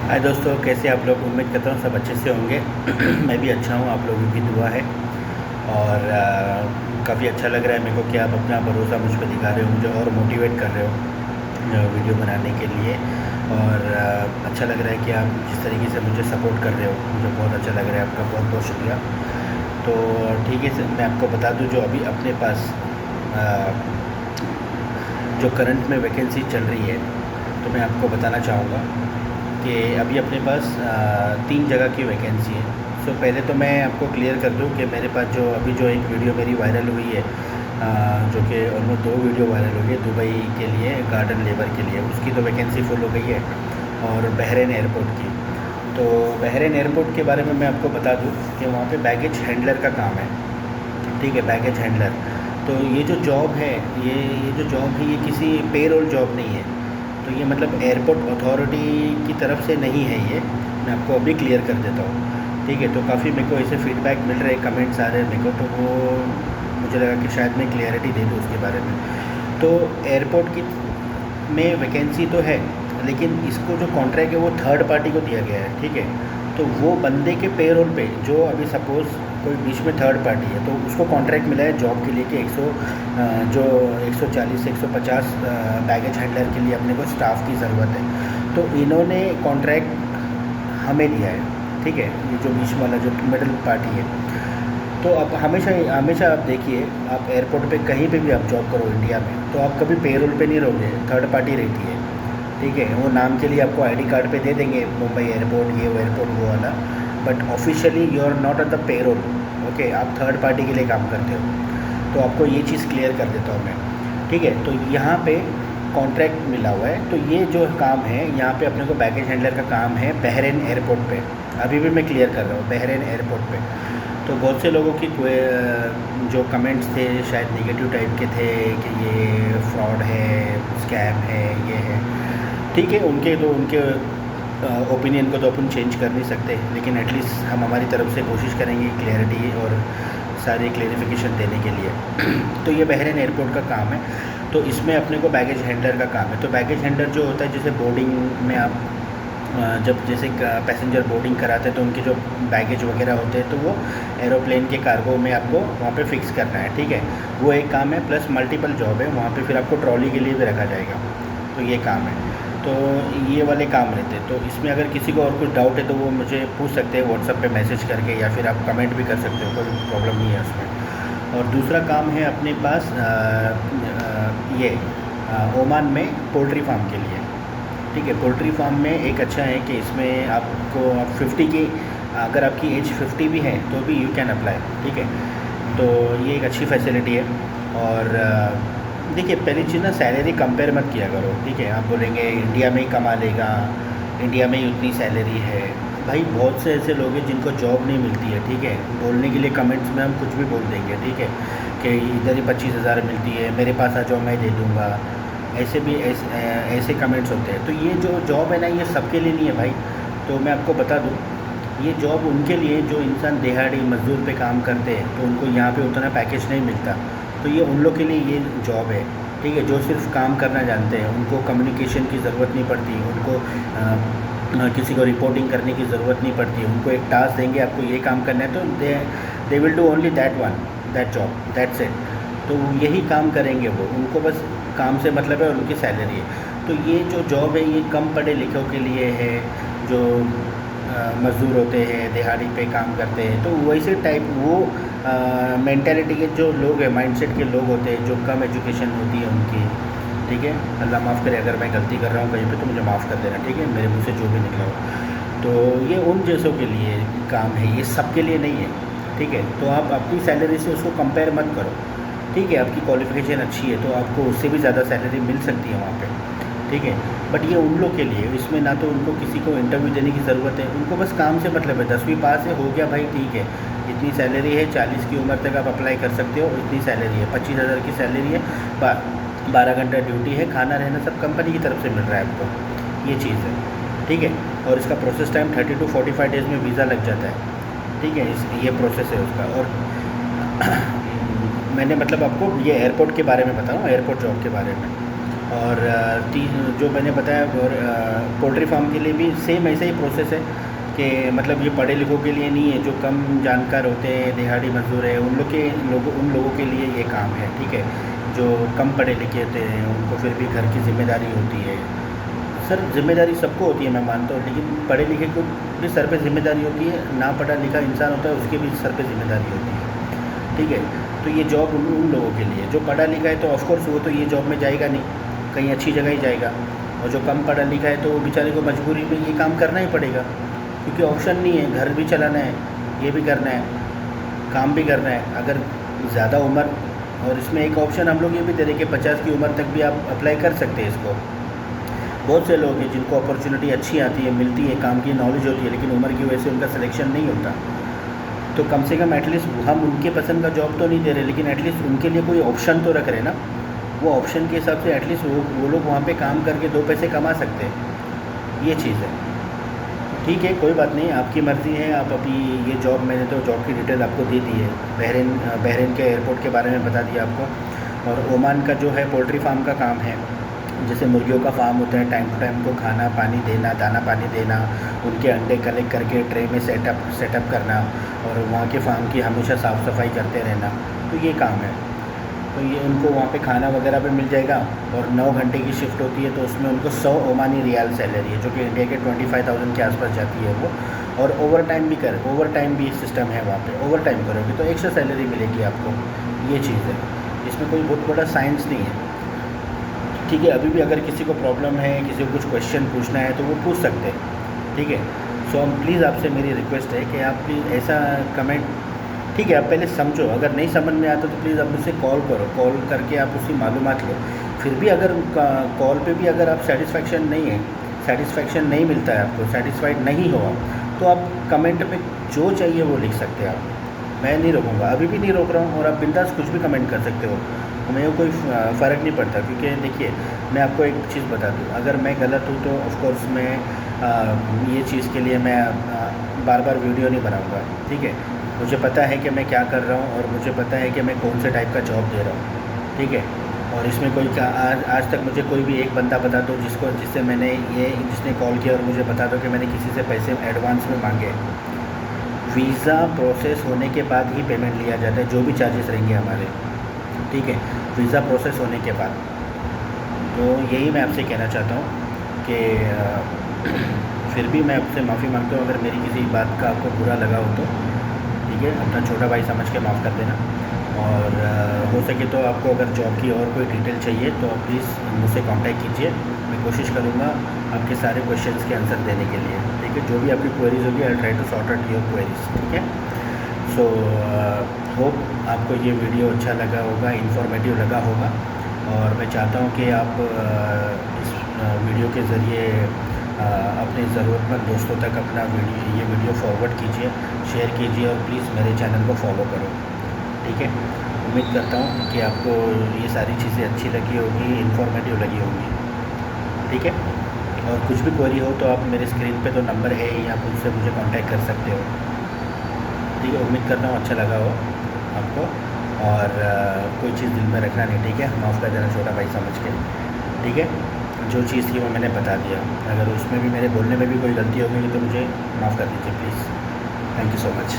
हाय दोस्तों, कैसे आप लोग? उम्मीद करता हूँ सब अच्छे से होंगे। मैं भी अच्छा हूँ, आप लोगों की दुआ है। और काफ़ी अच्छा लग रहा है मेरे को कि आप अपना भरोसा मुझ पे दिखा रहे हो, मुझे और मोटिवेट कर रहे हो वीडियो बनाने के लिए। और अच्छा लग रहा है कि आप जिस तरीके से मुझे सपोर्ट कर रहे हो, मुझे बहुत अच्छा लग रहा है। आपका बहुत बहुत शुक्रिया। तो ठीक है, मैं आपको बता दूँ जो अभी अपने पास अ, जो करंट में वैकेंसी चल रही है, तो मैं आपको बताना चाहूँगा कि अभी अपने पास 3 जगह की वैकेंसी है। सो पहले तो मैं आपको क्लियर कर दूं कि मेरे पास जो अभी जो एक वीडियो मेरी वायरल हुई है, जो कि ऑलमोस्ट 2 वीडियो वायरल हुई है दुबई के लिए, गार्डन लेबर के लिए, उसकी तो वैकेंसी फुल हो गई है। और बहरेन एयरपोर्ट की, तो बहरेन एयरपोर्ट के बारे में मैं आपको बता दूं कि वहाँ पे बैगेज हैंडलर का काम है। ठीक है, बैगेज हैंडलर। तो ये जो जॉब है, ये जो जॉब है, ये किसी पेरोल जॉब नहीं है। तो ये मतलब एयरपोर्ट अथॉरिटी की तरफ से नहीं है ये। मैं आपको अभी क्लियर कर देता हूँ। ठीक है, तो काफ़ी मेरे को ऐसे फीडबैक मिल रहे हैं, कमेंट्स आ रहे हैं मेरे को, तो वो मुझे लगा कि शायद मैं क्लियरिटी दे दूँ उसके बारे में। तो एयरपोर्ट की में वैकेंसी तो है, लेकिन इसको जो कॉन्ट्रैक्ट है वो थर्ड पार्टी को दिया गया है। ठीक है, तो वो बंदे के पेरोल पे, जो अभी सपोज़ कोई बीच में थर्ड पार्टी है, तो उसको कॉन्ट्रैक्ट मिला है जॉब के लिए कि 100 जो 140 से 150 बैगेज हैंडलर के लिए अपने को स्टाफ की ज़रूरत है। तो इन्होंने कॉन्ट्रैक्ट हमें दिया है। ठीक है, ये जो बीच वाला जो मिडल पार्टी है। तो आप हमेशा हमेशा आप देखिए, आप एयरपोर्ट पे कहीं पे भी आप जॉब करो इंडिया में, तो आप कभी पेरोल पे नहीं रहोगे, थर्ड पार्टी रहती है। ठीक है, वो नाम के लिए आपको आईडी कार्ड पे दे देंगे मुंबई एयरपोर्ट, ये वो एयरपोर्ट वो वाला, but officially you are not at the payroll. Okay, आप थर्ड पार्टी के लिए काम करते हो। तो आपको ये चीज़ क्लियर कर देता हूँ मैं। ठीक है, तो यहाँ पे कॉन्ट्रैक्ट मिला हुआ है, तो ये जो काम है यहाँ पे अपने को बैगेज हैंडलर का काम है बहरेन एयरपोर्ट पे। अभी भी मैं क्लियर कर रहा हूँ, बहरेन एयरपोर्ट पे। तो बहुत से लोगों की जो कमेंट्स थे शायद नेगेटिव टाइप के थे कि ये फ्रॉड है, स्कैम है, ये है। ठीक है, उनके ओपिनियन को तो अपन चेंज कर नहीं सकते, लेकिन एटलीस्ट हम हमारी तरफ से कोशिश करेंगे क्लियरिटी और सारी क्लेरिफिकेशन देने के लिए। तो ये बहरेन एयरपोर्ट का काम है। तो इसमें अपने को बैगेज हैंडलर का काम है। तो बैगेज हैंडलर जो होता है, जैसे बोर्डिंग में आप जब जैसे पैसेंजर बोर्डिंग कराते हैं, तो उनके जो बैगेज वगैरह होते हैं, तो वो एरोप्लेन के कार्गो में आपको वहाँ पे फिक्स करना है। ठीक है, वो एक काम है, प्लस मल्टीपल जॉब है वहाँ पे। फिर आपको ट्रॉली के लिए भी रखा जाएगा, तो ये काम है। तो ये वाले काम रहते हैं। तो इसमें अगर किसी को और कुछ डाउट है तो वो मुझे पूछ सकते हैं व्हाट्सएप पे मैसेज करके, या फिर आप कमेंट भी कर सकते हो, कोई प्रॉब्लम नहीं है उसमें। और दूसरा काम है अपने पास ये ओमान में पोल्ट्री फार्म के लिए। ठीक है, पोल्ट्री फार्म में एक अच्छा है कि इसमें आपको आप 50 की, अगर आपकी एज 50 भी है तो भी यू कैन अप्लाई। ठीक है, तो ये एक अच्छी फैसिलिटी है। और देखिए, पहली चीज़ ना, सैलरी कंपेयर मत किया करो। ठीक है, आप बोलेंगे इंडिया में ही कमा लेगा, इंडिया में ही उतनी सैलरी है। भाई बहुत से ऐसे लोग हैं जिनको जॉब नहीं मिलती है। ठीक है, बोलने के लिए कमेंट्स में हम कुछ भी बोल देंगे। ठीक है, कि इधर ही 25,000 मिलती है, मेरे पास आ जाओ मैं दे दूँगा। ऐसे भी ऐसे कमेंट्स होते हैं। तो ये जो जॉब है ना, ये सबके लिए नहीं है भाई। तो मैं आपको बता दूँ, ये जॉब उनके लिए जो इंसान दिहाड़ी मजदूर पे काम करते हैं, तो उनको यहाँ पे उतना पैकेज नहीं मिलता। तो ये उन लोग के लिए ये जॉब है। ठीक है, जो सिर्फ काम करना जानते हैं, उनको कम्युनिकेशन की ज़रूरत नहीं पड़ती, उनको किसी को रिपोर्टिंग करने की ज़रूरत नहीं पड़ती। उनको एक टास्क देंगे, आपको ये काम करना है, तो they will do only that one, that job, that's it. तो यही काम करेंगे वो, उनको बस काम से मतलब है और उनकी सैलरी है। तो ये जो जॉब है, ये कम पढ़े लिखों के लिए है, जो मज़दूर होते हैं, दिहाड़ी पे काम करते हैं। तो वैसे टाइप वो मेंटालिटी के जो लोग हैं, माइंडसेट के लोग होते हैं, जो कम एजुकेशन होती है उनकी। ठीक है, अल्लाह माफ़ करे अगर मैं गलती कर रहा हूँ कहीं पे, तो मुझे माफ़ कर देना। ठीक है, मेरे मुँह से जो भी निकला हो। तो ये उन जैसों के लिए काम है, ये सब के लिए नहीं है। ठीक है, तो आप अपनी सैलरी से उसको कंपेयर मत करो। ठीक है, आपकी क्वालिफ़िकेशन अच्छी है तो आपको उससे भी ज़्यादा सैलरी मिल सकती है वहाँ पे। ठीक है, बट ये उन लोग के लिए, इसमें ना तो उनको किसी को इंटरव्यू देने की ज़रूरत है, उनको बस काम से मतलब है। 10वीं पास है, हो गया भाई, ठीक है, इतनी सैलरी है, 40 की उम्र तक आप अप्लाई कर सकते हो, इतनी सैलरी है, 25,000 की सैलरी है, 12 घंटा ड्यूटी है, खाना रहना सब कंपनी की तरफ से मिल रहा है आपको। ये चीज़ है। ठीक है, और इसका प्रोसेस टाइम 30 to 45 डेज़ में वीज़ा लग जाता है। ठीक है, ये प्रोसेस है उसका। और मैंने मतलब आपको ये एयरपोर्ट के बारे में बताऊँ, एयरपोर्ट जॉब के बारे में। और जो मैंने बताया, और पोल्ट्री फार्म के लिए भी सेम ऐसा ही प्रोसेस है कि मतलब ये पढ़े लिखों के लिए नहीं है, जो कम जानकार होते हैं, दिहाड़ी मजदूर है, उन लोगों के लिए ये काम है, ठीक है। जो कम पढ़े लिखे होते हैं उनको फिर भी घर की जिम्मेदारी होती है। सर जिम्मेदारी सबको होती है, मैं मानता हूँ, लेकिन पढ़े लिखे को भी सर पे जिम्मेदारी होती है, ना पढ़ा लिखा इंसान होता है उसके भी सर पे जिम्मेदारी होती है, ठीक है। तो ये जॉब उन लोगों के लिए, जो पढ़ा लिखा है तो ऑफकोर्स वो तो ये जॉब में जाएगा नहीं, कहीं अच्छी जगह ही जाएगा। और जो कम पढ़ा लिखा है तो वो बेचारे को मजबूरी में ये काम करना ही पड़ेगा, क्योंकि ऑप्शन नहीं है, घर भी चलाना है, ये भी करना है, काम भी करना है। अगर ज़्यादा उम्र, और इसमें एक ऑप्शन हम लोग ये भी दे रहे कि 50 की उम्र तक भी आप अप्लाई कर सकते हैं इसको। बहुत से लोग हैं जिनको अपॉर्चुनिटी अच्छी आती है, मिलती है, काम की नॉलेज होती है, लेकिन उम्र की वजह से उनका सिलेक्शन नहीं होता। तो कम से कम एटलीस्ट हम उनके पसंद का जॉब तो नहीं दे रहे, लेकिन एटलीस्ट उनके लिए कोई ऑप्शन तो रख रहे ना। वो ऑप्शन के हिसाब से एटलीस्ट वो लोग वहाँ पे काम करके 2 पैसे कमा सकते हैं, ये चीज़ है। ठीक है, कोई बात नहीं, आपकी मर्ज़ी है। आप अभी ये जॉब, मैंने तो जॉब की डिटेल आपको दे दी है, बहरीन के एयरपोर्ट के बारे में बता दिया आपको। और ओमान का जो है पोल्ट्री फार्म का काम है, जैसे मुर्गियों का फार्म होता है, टाइम टू टाइम को खाना पानी देना, दाना पानी देना, उनके अंडे कलेक्ट करके ट्रे में सेटअप करना, और वहाँ के फार्म की हमेशा साफ़ सफाई करते रहना, तो ये काम है। तो ये उनको वहाँ पे खाना वगैरह भी मिल जाएगा, और 9 घंटे की शिफ्ट होती है, तो उसमें उनको 100 ओमानी रियाल सैलरी है, जो कि इंडिया के 25,000 के आसपास जाती है वो। और ओवर टाइम भी सिस्टम है वहाँ पे, ओवर टाइम करोगे तो एक्स्ट्रा सैलरी मिलेगी आपको, ये चीज़ है। इसमें कोई बहुत बड़ा साइंस नहीं है, ठीक है। अभी भी अगर किसी को प्रॉब्लम है, किसी को कुछ क्वेश्चन पूछना है तो वो पूछ सकते हैं, ठीक है। सो हम प्लीज़ आपसे मेरी रिक्वेस्ट है कि आप प्लीज़ ऐसा कमेंट, ठीक है, आप पहले समझो, अगर नहीं समझ में आता तो प्लीज़ आप मुझसे कॉल करो, कॉल करके आप उसकी मालूमात लो। फिर भी अगर कॉल पे भी अगर आप सेटिस्फेक्शन नहीं मिलता है, आपको सेटिस्फाइड नहीं हो आप, तो आप कमेंट में जो चाहिए वो लिख सकते हैं आप, मैं नहीं रोकूँगा, अभी भी नहीं रोक रहा हूँ। और आप बिंदास कुछ भी कमेंट कर सकते हो, हमें कोई फ़र्क नहीं पड़ता। क्योंकि देखिए, मैं आपको एक चीज़ बता दूँ, अगर मैं गलत हूँ तो ऑफ़कोर्स मैं ये चीज़ के लिए मैं बार बार वीडियो नहीं बनाऊँगा, ठीक है। मुझे पता है कि मैं क्या कर रहा हूँ, और मुझे पता है कि मैं कौन से टाइप का जॉब दे रहा हूँ, ठीक है। और इसमें कोई क्या, आज तक मुझे कोई भी एक बंदा बता दो जिसने कॉल किया और मुझे बता दो कि मैंने किसी से पैसे एडवांस में मांगे। वीज़ा प्रोसेस होने के बाद ही पेमेंट लिया जाता है, जो भी चार्जेस रहेंगे हमारे, ठीक है, वीज़ा प्रोसेस होने के बाद। तो यही मैं आपसे कहना चाहता हूँ कि फिर भी मैं आपसे माफ़ी मांगता हूँ अगर मेरी किसी बात का आपको बुरा लगा हो तो, ठीक है। अपना छोटा भाई समझ के माफ़ कर देना। और हो सके तो आपको अगर जॉब की और कोई डिटेल चाहिए तो प्लीज़ मुझसे कांटेक्ट कीजिए, मैं कोशिश करूँगा आपके सारे क्वेश्चंस के आंसर देने के लिए, ठीक है। जो भी आपकी क्वेरीज होगी I try to sort out your queries, ठीक है। सो होप आपको ये वीडियो अच्छा लगा होगा, इन्फॉर्मेटिव लगा होगा। और मैं चाहता हूँ कि आप इस वीडियो के ज़रिए अपने ज़रूरतमंद दोस्तों तक ये वीडियो फॉरवर्ड कीजिए, शेयर कीजिए, और प्लीज़ मेरे चैनल को फॉलो करो, ठीक है। उम्मीद करता हूँ कि आपको ये सारी चीज़ें अच्छी लगी होगी, इन्फॉर्मेटिव लगी होगी, ठीक है। और कुछ भी क्वेरी हो तो आप मेरे स्क्रीन पे तो नंबर है ही, आप उससे मुझे कांटेक्ट कर सकते हो, ठीक है। उम्मीद करता हूँ अच्छा लगा हो आपको, और कोई चीज़ दिल में रखना नहीं, ठीक है। माफ़ कर देना छोटा भाई समझ के, ठीक है। जो चीज़ थी वो मैंने बता दिया, अगर उसमें भी मेरे बोलने में भी कोई गलती हो गई तो मुझे माफ़ कर दीजिए please. Thank you so much.